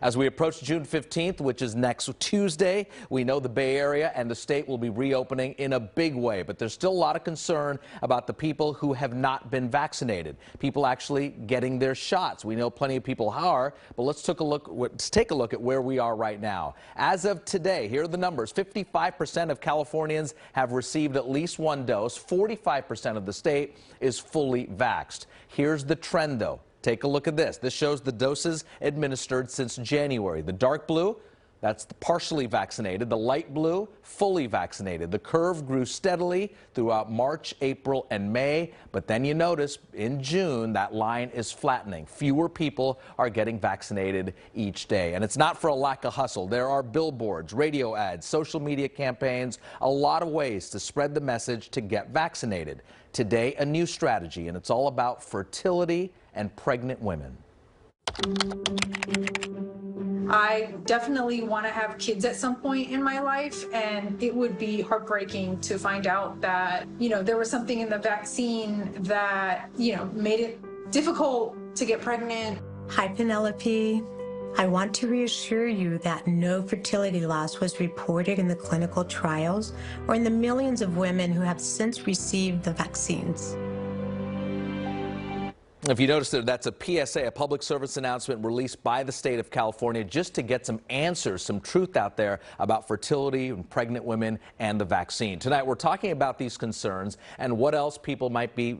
As we approach June 15th, which is next Tuesday, we know the Bay Area and the state will be reopening in a big way, but there's still a lot of concern about the people who have not been vaccinated, people actually getting their shots. We know plenty of people are, but let's take a look at where we are right now. As of today, here are the numbers. 55% of Californians have received at least one dose. 45% of the state is fully vaxxed. Here's the trend, though. Take a look at this. This shows the doses administered since January. The dark blue, that's the partially vaccinated. The light blue, fully vaccinated. The curve grew steadily throughout March, April, and May. But then you notice in June, that line is flattening. Fewer people are getting vaccinated each day. And it's not for a lack of hustle. There are billboards, radio ads, social media campaigns, a lot of ways to spread the message to get vaccinated. Today, a new strategy, and it's all about fertility and pregnant women. I definitely want to have kids at some point in my life, and it would be heartbreaking to find out that, there was something in the vaccine that, made it difficult to get pregnant. Hi, Penelope. I want to reassure you that no fertility loss was reported in the clinical trials or in the millions of women who have since received the vaccines. If you notice that's a PSA, a public service announcement released by the state of California just to get some answers, some truth out there about fertility and pregnant women and the vaccine. Tonight, we're talking about these concerns and what else people might be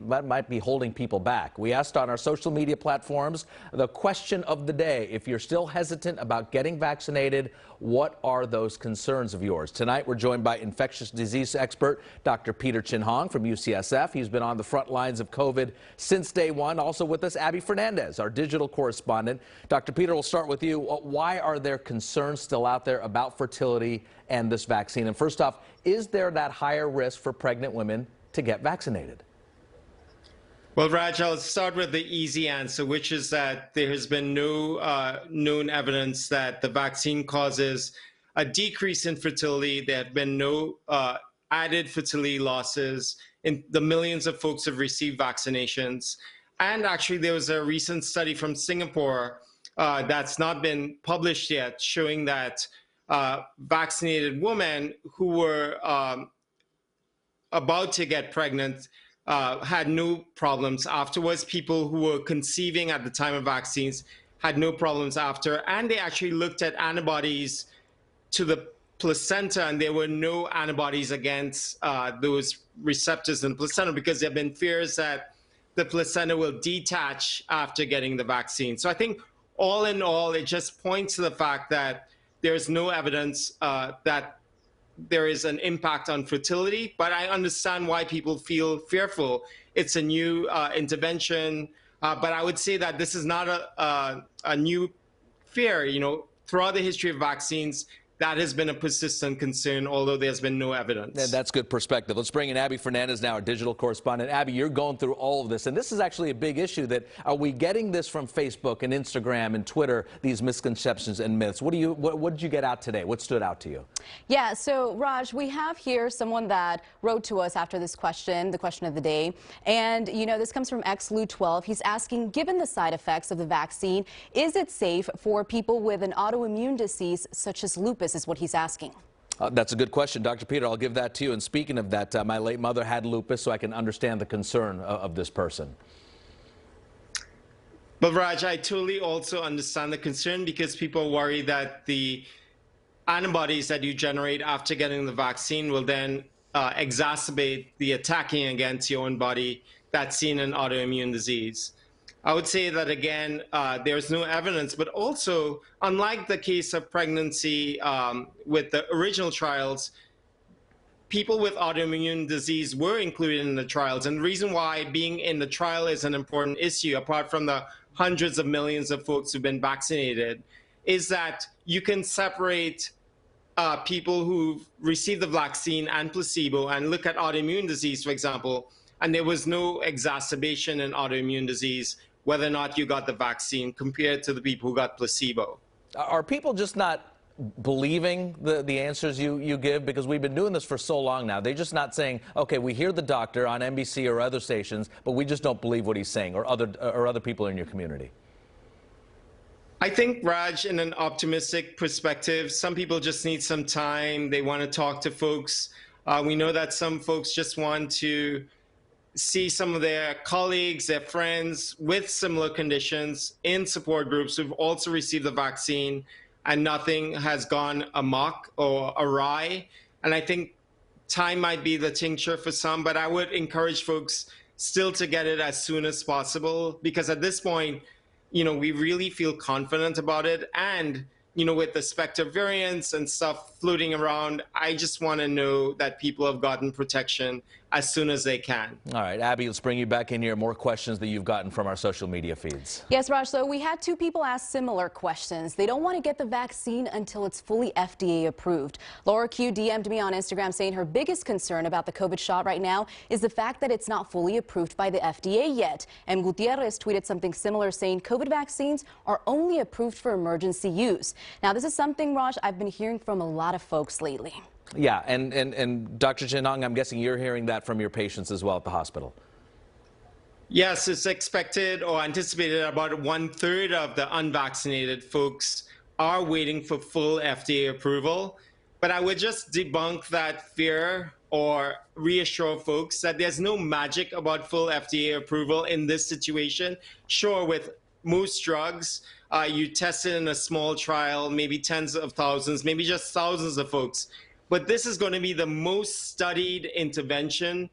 holding people back. We asked on our social media platforms the question of the day: if you're still hesitant about getting vaccinated, what are those concerns of yours? Tonight, we're joined by infectious disease expert Dr. Peter Chin-Hong from UCSF. He's been on the front lines of COVID since day one. Also with us, Abbey Fernandez, our digital correspondent. Dr. Peter, we'll start with you. Why are there concerns still out there about fertility and this vaccine? And first off, is there that higher risk for pregnant women to get vaccinated? Well, Raj, I'll start with the easy answer, which is that there has been no known evidence that the vaccine causes a decrease in fertility. There have been no added fertility losses in the millions of folks who have received vaccinations. And actually, there was a recent study from Singapore that's not been published yet, showing that vaccinated women who were about to get pregnant had no problems afterwards. People who were conceiving at the time of vaccines had no problems after. And they actually looked at antibodies to the placenta, and there were no antibodies against those receptors in the placenta, because there have been fears that the placenta will detach after getting the vaccine. So I think all in all, it just points to the fact that there's no evidence that there is an impact on fertility, but I understand why people feel fearful. It's a new intervention, but I would say that this is not a new fear. Throughout the history of vaccines, that has been a persistent concern, although there's been no evidence. That's good perspective. Let's bring in Abbey Fernandez now, our digital correspondent. Abbey, you're going through all of this, and this is actually a big issue. That are we getting this from Facebook and Instagram and Twitter, these misconceptions and myths? What did you get out today? What stood out to you? Yeah, so Raj, we have here someone that wrote to us after this question, the question of the day, and this comes from XLU12. He's asking, given the side effects of the vaccine, is it safe for people with an autoimmune disease such as lupus? Is what he's asking. That's a good question. Dr. Peter, I'll give that to you. And speaking of that, my late mother had lupus, so I can understand the concern of this person. But Raj, I totally also understand the concern, because people worry that the antibodies that you generate after getting the vaccine will then exacerbate the attacking against your own body that's seen in autoimmune disease. I would say that, again, there's no evidence, but also, unlike the case of pregnancy with the original trials, people with autoimmune disease were included in the trials. And the reason why being in the trial is an important issue, apart from the hundreds of millions of folks who've been vaccinated, is that you can separate people who've received the vaccine and placebo and look at autoimmune disease, for example, and there was no exacerbation in autoimmune disease whether or not you got the vaccine compared to the people who got placebo. Are people just not believing the answers you give? Because we've been doing this for so long now. They're just not saying, okay, we hear the doctor on NBC or other stations, but we just don't believe what he's saying, or other people in your community. I think, Raj, in an optimistic perspective, some people just need some time. They want to talk to folks. We know that some folks just want to see some of their colleagues, their friends with similar conditions in support groups who've also received the vaccine and nothing has gone amok or awry. And I think time might be the tincture for some, but I would encourage folks still to get it as soon as possible, because at this point, we really feel confident about it. And, with the Spectre variants and stuff floating around, I just want to know that people have gotten protection as soon as they can. All right, Abby, let's bring you back in here. More questions that you've gotten from our social media feeds. Yes, Raj, so we had two people ask similar questions. They don't want to get the vaccine until it's fully FDA approved. Laura Q DM'd me on Instagram saying her biggest concern about the COVID shot right now is the fact that it's not fully approved by the FDA yet. And Gutierrez tweeted something similar saying COVID vaccines are only approved for emergency use. Now, this is something, Raj, I've been hearing from a lot of folks lately. Yeah, and Dr. Chin-Hong, I'm guessing you're hearing that from your patients as well at the hospital. Yes, it's expected or anticipated about 1/3 of the unvaccinated folks are waiting for full FDA approval. But I would just debunk that fear or reassure folks that there's no magic about full FDA approval in this situation. Sure, with most drugs, you test it in a small trial, maybe tens of thousands, maybe just thousands of folks. But this is going to be the most studied intervention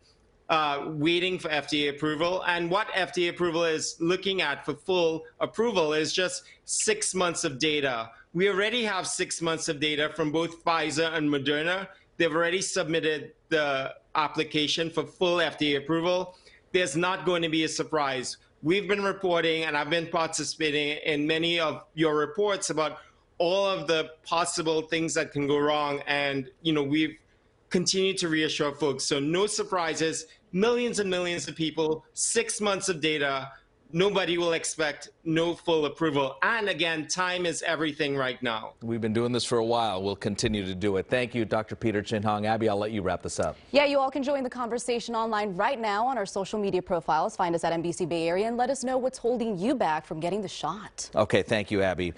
waiting for FDA approval. And what FDA approval is looking at for full approval is just 6 months of data. We already have 6 months of data from both Pfizer and Moderna. They've already submitted the application for full FDA approval. There's not going to be a surprise. We've been reporting, and I've been participating in many of your reports about all of the possible things that can go wrong. And, we've continued to reassure folks. So no surprises, millions and millions of people, 6 months of data. Nobody will expect no full approval. And again, time is everything right now. We've been doing this for a while. We'll continue to do it. Thank you, Dr. Peter Chin-Hong. Abby, I'll let you wrap this up. Yeah, you all can join the conversation online right now on our social media profiles. Find us at NBC Bay Area and let us know what's holding you back from getting the shot. Okay, thank you, Abby.